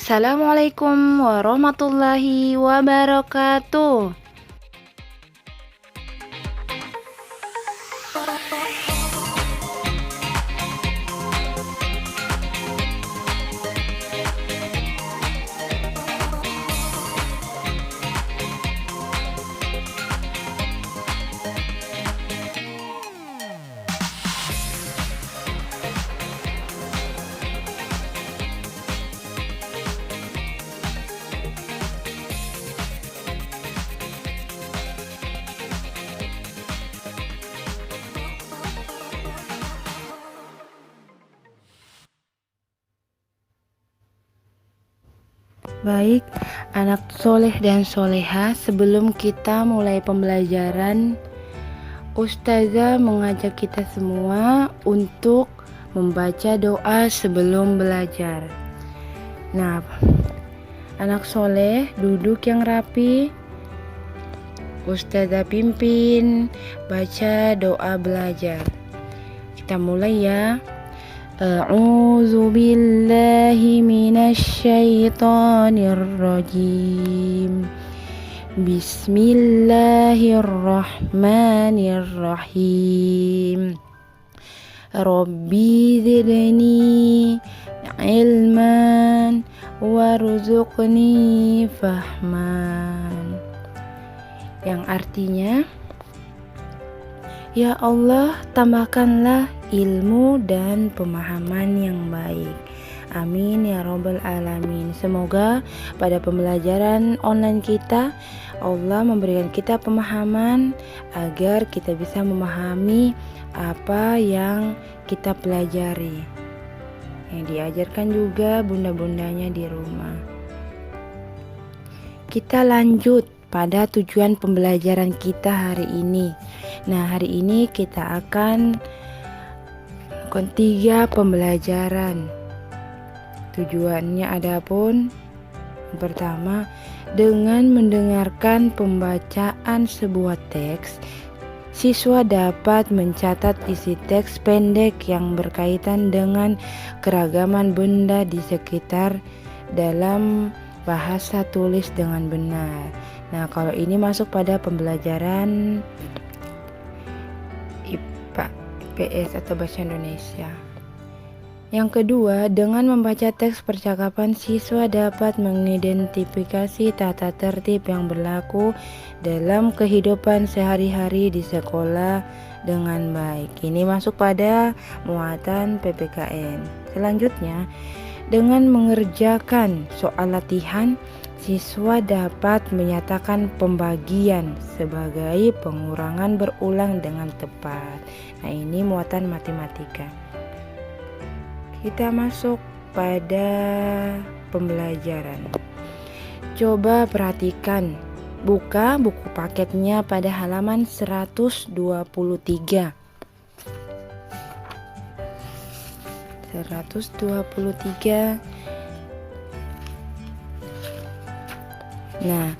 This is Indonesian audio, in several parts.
Assalamualaikum warahmatullahi wabarakatuh. Baik, anak soleh dan soleha, sebelum kita mulai pembelajaran, Ustazah mengajak kita semua untuk membaca doa sebelum belajar. Nah, anak soleh duduk yang rapi, Ustazah pimpin baca doa belajar. Kita mulai ya. A'udzu billahi minasy syaithanir rajim. Bismillahirrahmanirrahim. Rabbi zidni ilman warzuqni fahman. Yang artinya, ya Allah, tambahkanlah ilmu dan pemahaman yang baik. Amin ya robbal alamin. Semoga pada pembelajaran online kita, Allah memberikan kita pemahaman agar kita bisa memahami apa yang kita pelajari, yang diajarkan juga bunda-bundanya di rumah. Kita lanjut pada tujuan pembelajaran kita hari ini. Nah, hari ini kita akan 3 pembelajaran. Tujuannya adapun yang pertama, dengan mendengarkan pembacaan sebuah teks, siswa dapat mencatat isi teks pendek yang berkaitan dengan keragaman benda di sekitar dalam bahasa tulis dengan benar. Nah, kalau ini masuk pada pembelajaran IPA, IPS atau Bahasa Indonesia. Yang kedua, dengan membaca teks percakapan, siswa dapat mengidentifikasi tata tertib yang berlaku dalam kehidupan sehari-hari di sekolah dengan baik. Ini masuk pada muatan PPKN. Selanjutnya, dengan mengerjakan soal latihan, siswa dapat menyatakan pembagian sebagai pengurangan berulang dengan tepat. Nah, ini muatan matematika. Kita masuk pada pembelajaran. Coba perhatikan, buka buku paketnya pada halaman 123. 123. Nah,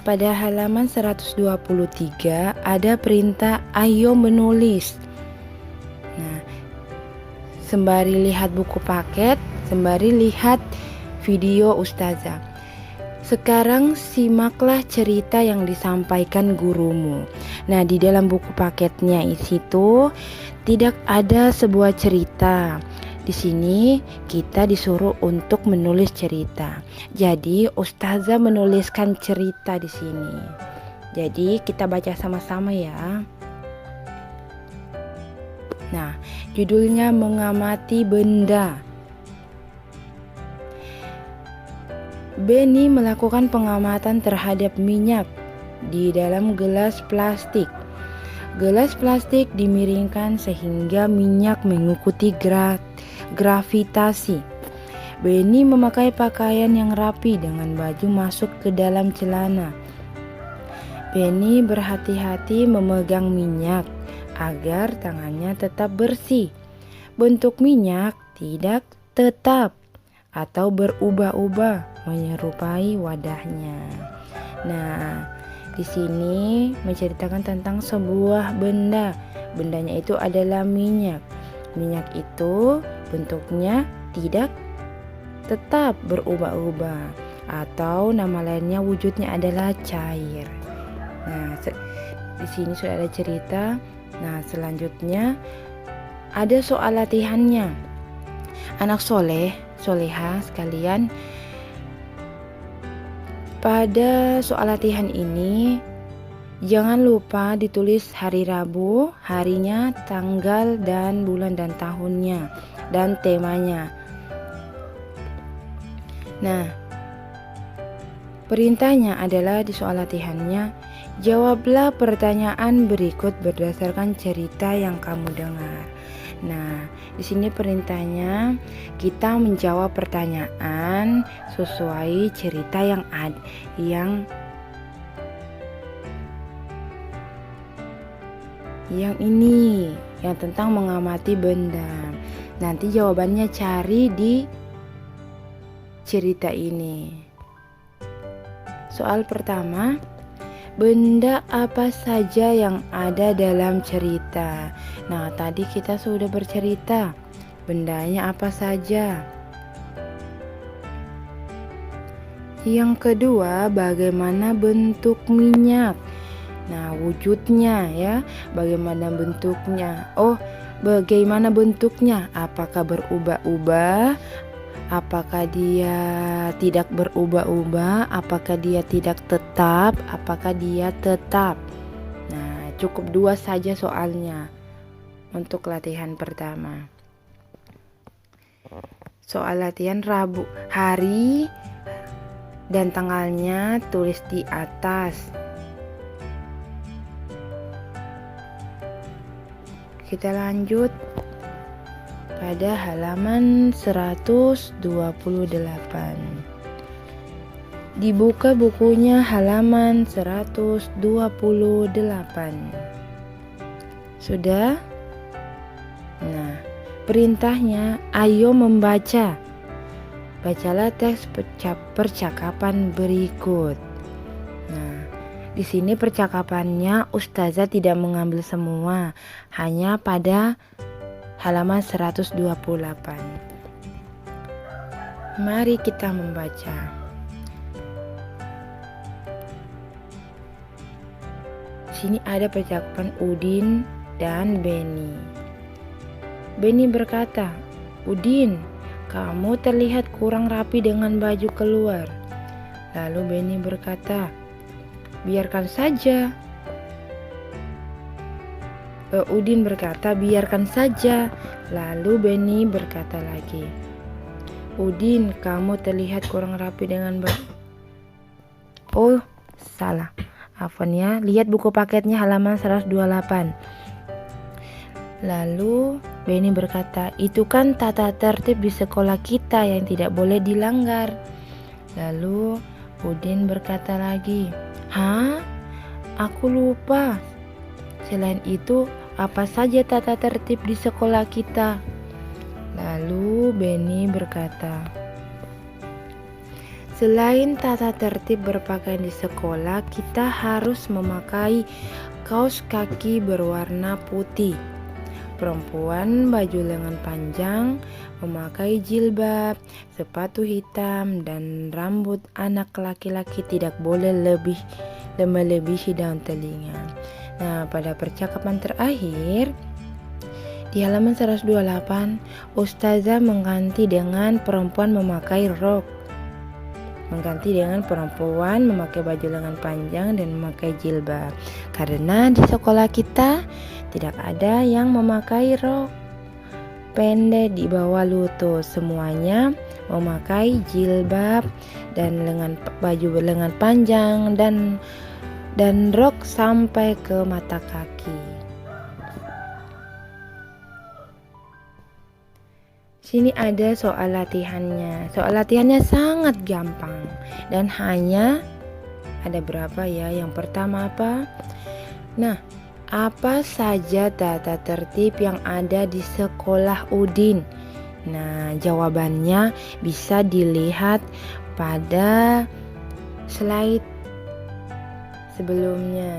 pada halaman 123 ada perintah ayo menulis. Nah, sembari lihat buku paket, sembari lihat video ustazah. Sekarang simaklah cerita yang disampaikan gurumu. Nah, di dalam buku paketnya itu tidak ada sebuah cerita. Di sini kita disuruh untuk menulis cerita. Jadi ustazah menuliskan cerita di sini. Jadi kita baca sama-sama ya. Nah, judulnya mengamati benda. Benny melakukan pengamatan terhadap minyak di dalam gelas plastik. Gelas plastik dimiringkan sehingga minyak mengikuti gravitasi. Benny memakai pakaian yang rapi dengan baju masuk ke dalam celana. Benny berhati-hati memegang minyak agar tangannya tetap bersih. Bentuk minyak tidak tetap atau berubah-ubah menyerupai wadahnya. Nah, di sini menceritakan tentang sebuah benda. Bendanya itu adalah minyak. Minyak itu bentuknya tidak tetap berubah-ubah, atau nama lainnya wujudnya adalah cair. Nah, di sini sudah ada cerita. Nah, selanjutnya ada soal latihannya. Anak soleha sekalian, pada soal latihan ini jangan lupa ditulis hari Rabu, harinya, tanggal dan bulan dan tahunnya, dan temanya. Nah, perintahnya adalah di soal latihannya, jawablah pertanyaan berikut berdasarkan cerita yang kamu dengar. Nah, di sini perintahnya kita menjawab pertanyaan sesuai cerita yang ini, yang tentang mengamati benda. Nanti jawabannya cari di cerita ini. Soal pertama, benda apa saja yang ada dalam cerita? Nah, tadi kita sudah bercerita. Bendanya apa saja? Yang kedua, bagaimana bentuk minyak? Nah, wujudnya ya, bagaimana bentuknya? Bagaimana bentuknya? Apakah berubah-ubah? Apakah dia tidak berubah-ubah? Apakah dia tidak tetap? Apakah dia tetap? Nah, cukup 2 saja soalnya untuk latihan pertama. Soal latihan Rabu, hari dan tanggalnya tulis di atas. Kita lanjut pada halaman 128. Dibuka bukunya halaman 128. Sudah? Nah, perintahnya ayo membaca. Bacalah teks percakapan berikut. Nah, di sini percakapannya Ustazah tidak mengambil semua, hanya pada halaman 128. Mari kita membaca. Sini ada percakapan Udin dan Beni. Beni berkata, "Udin, kamu terlihat kurang rapi dengan baju keluar." Lalu Beni berkata, "Biarkan saja." Udin berkata, "Biarkan saja." Lalu Beni berkata lagi, "Udin, kamu terlihat kurang rapi dengan baju." Salah. Afwan ya. Lihat buku paketnya halaman 128. Lalu Beni berkata, "Itu kan tata tertib di sekolah kita yang tidak boleh dilanggar." Lalu Udin berkata lagi, "Hah? Aku lupa. Selain itu, apa saja tata tertib di sekolah kita?" Lalu Beni berkata, "Selain tata tertib berpakaian di sekolah, kita harus memakai kaos kaki berwarna putih. Perempuan baju lengan panjang, memakai jilbab, sepatu hitam, dan rambut anak laki-laki tidak boleh melebihi daun telinga." Nah, pada percakapan terakhir di halaman 128, Ustazah mengganti dengan perempuan memakai rok. Mengganti dengan perempuan memakai baju lengan panjang dan memakai jilbab. Karena di sekolah kita tidak ada yang memakai rok pendek di bawah lutut. Semuanya memakai jilbab dan baju lengan panjang dan rok sampai ke mata kaki. Sini ada soal latihannya. Soal latihannya sangat gampang dan hanya ada berapa ya? Yang pertama apa? Nah, apa saja tata tertib yang ada di sekolah Udin? Nah, jawabannya bisa dilihat pada slide sebelumnya.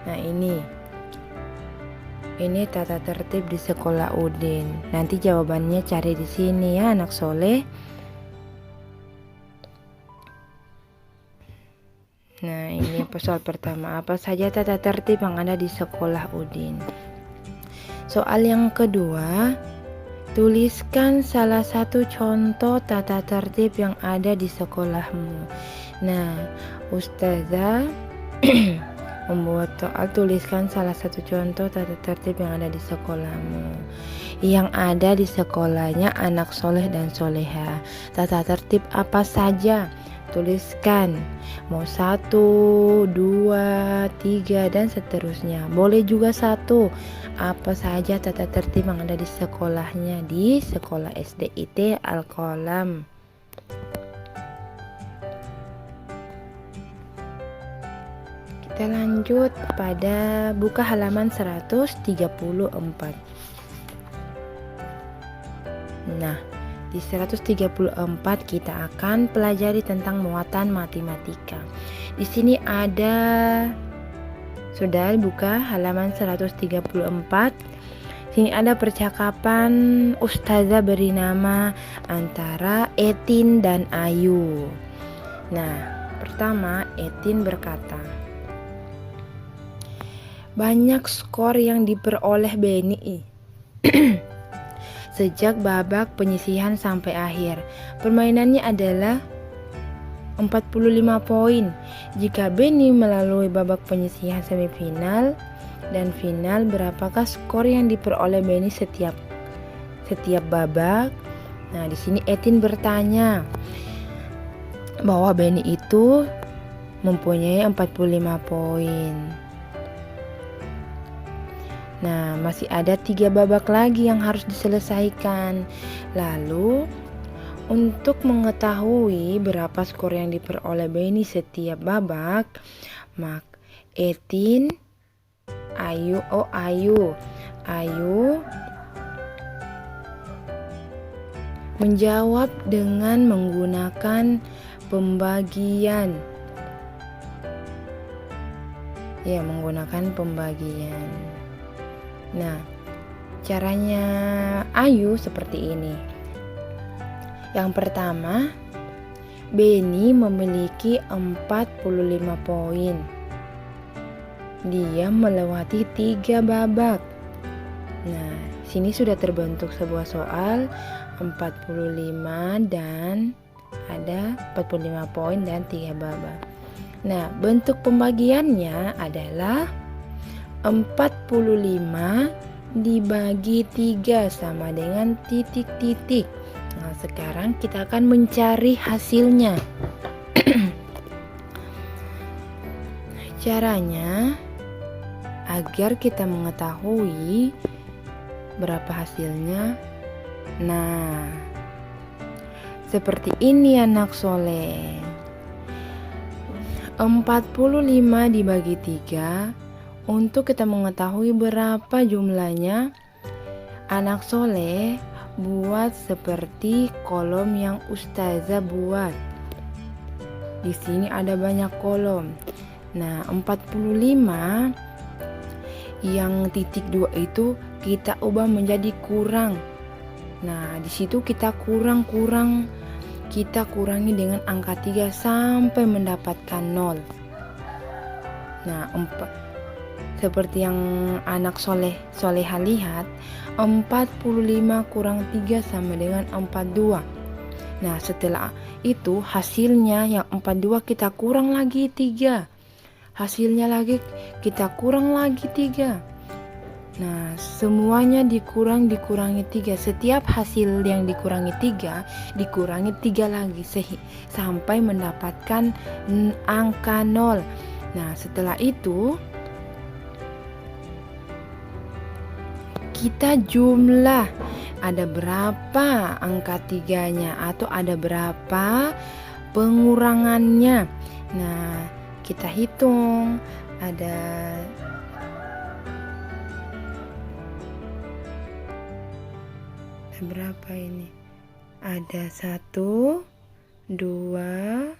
Nah, ini Ini tata tertib di sekolah Udin. Nanti jawabannya cari di sini ya anak soleh. Nah, ini soal pertama. Apa saja tata tertib yang ada di sekolah Udin? Soal yang kedua, tuliskan salah satu contoh tata tertib yang ada di sekolahmu. Nah, Ustazah membuat soal tuliskan salah satu contoh tata tertib yang ada di sekolahmu. Yang ada di sekolahnya anak soleh dan soleha. Tata tertib apa saja? Tuliskan, mau 1, 2, 3 dan seterusnya. Boleh juga 1. Apa saja tata tertib yang ada di sekolahnya, di sekolah SDIT Al-Qalam. Kita lanjut pada buka halaman 134. Nah, di 134 kita akan pelajari tentang muatan matematika. Di sini ada, sudah buka halaman 134. Sini ada percakapan Ustazah beri nama antara Etin dan Ayu. Nah, pertama Etin berkata, banyak skor yang diperoleh Beni sejak babak penyisihan sampai akhir. Permainannya adalah 45 poin. Jika Beni melalui babak penyisihan semifinal dan final, berapakah skor yang diperoleh Beni setiap babak? Nah, di sini Etin bertanya bahwa Beni itu mempunyai 45 poin. Nah, masih ada 3 babak lagi yang harus diselesaikan. Lalu, untuk mengetahui berapa skor yang diperoleh Beni setiap babak, Etin, Ayu menjawab dengan menggunakan pembagian. Ya, menggunakan pembagian. Nah, caranya Ayu seperti ini. Yang pertama, Beni memiliki 45 poin. Dia melewati 3 babak. Nah, sini sudah terbentuk sebuah soal 45 dan ada 45 poin dan 3 babak. Nah, bentuk pembagiannya adalah 45 dibagi 3 sama dengan titik-titik. Nah, sekarang kita akan mencari hasilnya. Caranya, agar kita mengetahui berapa hasilnya. Nah, seperti ini anak soleh. 45 dibagi 3. Untuk kita mengetahui berapa jumlahnya, anak soleh buat seperti kolom yang Ustazah buat. Di sini ada banyak kolom. Nah, 45 yang titik 2 itu kita ubah menjadi kurang. Nah, di situ kita kita kurangi dengan angka 3 sampai mendapatkan 0. Nah, seperti yang anak soleha lihat, 45 kurang 3 sama dengan 42. Nah, setelah itu hasilnya yang 42 kita kurang lagi 3. Hasilnya lagi kita kurang lagi 3. Nah, semuanya dikurangi 3. Setiap hasil yang dikurangi 3 dikurangi 3 lagi sampai mendapatkan angka 0. Nah, setelah itu kita jumlah ada berapa angka 3-nya atau ada berapa pengurangannya. Nah, kita hitung ada berapa ini? Ada 1, 2,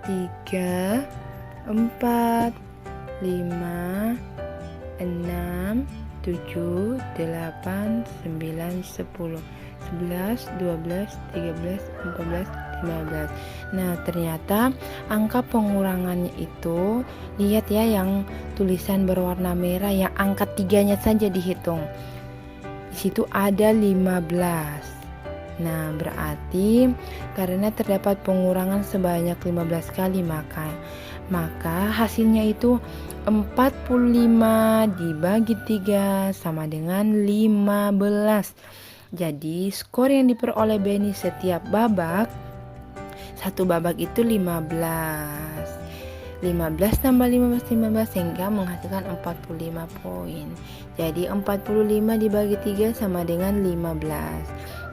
3, 4, 5, 6, 7, 8, 9, 10, 11, 12, 13, 14, 15. Nah, ternyata angka pengurangannya itu, lihat ya yang tulisan berwarna merah, yang angka 3-nya saja dihitung. Di situ ada 15. Nah, berarti karena terdapat pengurangan sebanyak 15 kali, maka hasilnya itu 45 dibagi 3 sama dengan 15. Jadi skor yang diperoleh Benny setiap babak, satu babak itu 15. 15 tambah 15 sehingga menghasilkan 45 poin. Jadi 45 dibagi 3 sama dengan 15.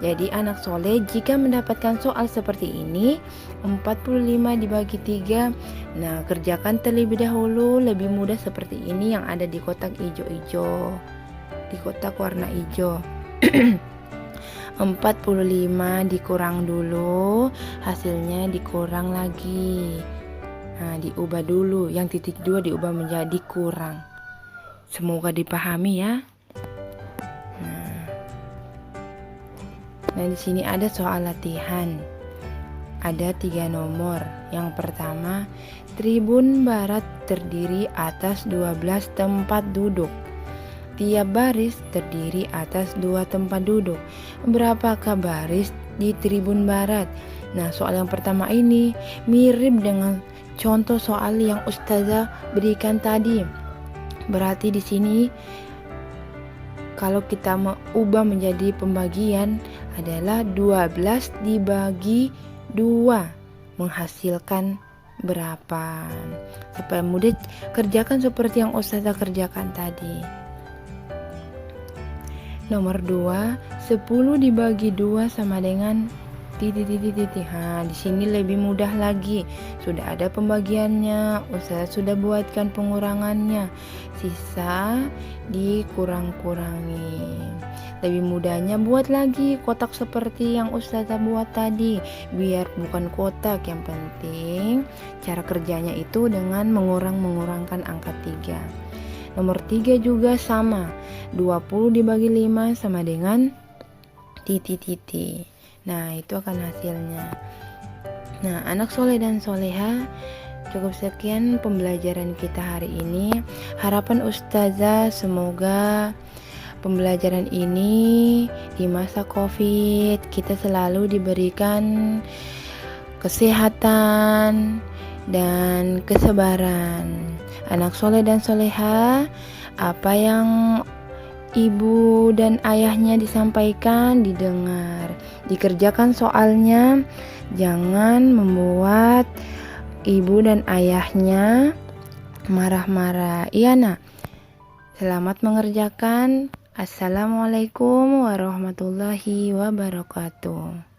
Jadi anak soleh jika mendapatkan soal seperti ini, 45 dibagi 3, nah kerjakan terlebih dahulu, lebih mudah seperti ini yang ada di kotak hijau-hijau, di kotak warna hijau. 45 dikurang dulu, hasilnya dikurang lagi. Nah, diubah dulu, yang titik 2 diubah menjadi kurang. Semoga dipahami ya. Nah, di sini ada soal latihan. Ada 3 nomor. Yang pertama, tribun barat terdiri atas 12 tempat duduk. Tiap baris terdiri atas 2 tempat duduk. Berapakah baris di tribun barat? Nah, soal yang pertama ini mirip dengan contoh soal yang Ustazah berikan tadi. Berarti di sini kalau kita mau ubah menjadi pembagian adalah 12 dibagi 2 menghasilkan berapa. Supaya mudah, kerjakan seperti yang Ustazah kerjakan tadi. Nomor 2, 10 dibagi 2 sama dengan titik. Nah, di sini lebih mudah lagi. Sudah ada pembagiannya, Ustazah sudah buatkan pengurangannya. Sisa dikurang-kurangi. Lebih mudahnya buat lagi kotak seperti yang Ustazah buat tadi. Biar bukan kotak, yang penting cara kerjanya itu dengan mengurangkan angka 3. Nomor 3 juga sama. 20 dibagi 5 sama dengan titik. Nah, itu akan hasilnya. Nah, anak soleh dan soleha, cukup sekian pembelajaran kita hari ini. Harapan Ustazah semoga pembelajaran ini di masa COVID kita selalu diberikan kesehatan dan kesabaran. Anak soleh dan soleha, apa yang ibu dan ayahnya disampaikan, didengar, dikerjakan soalnya, jangan membuat ibu dan ayahnya marah-marah. Iya nak, selamat mengerjakan. Assalamualaikum warahmatullahi wabarakatuh.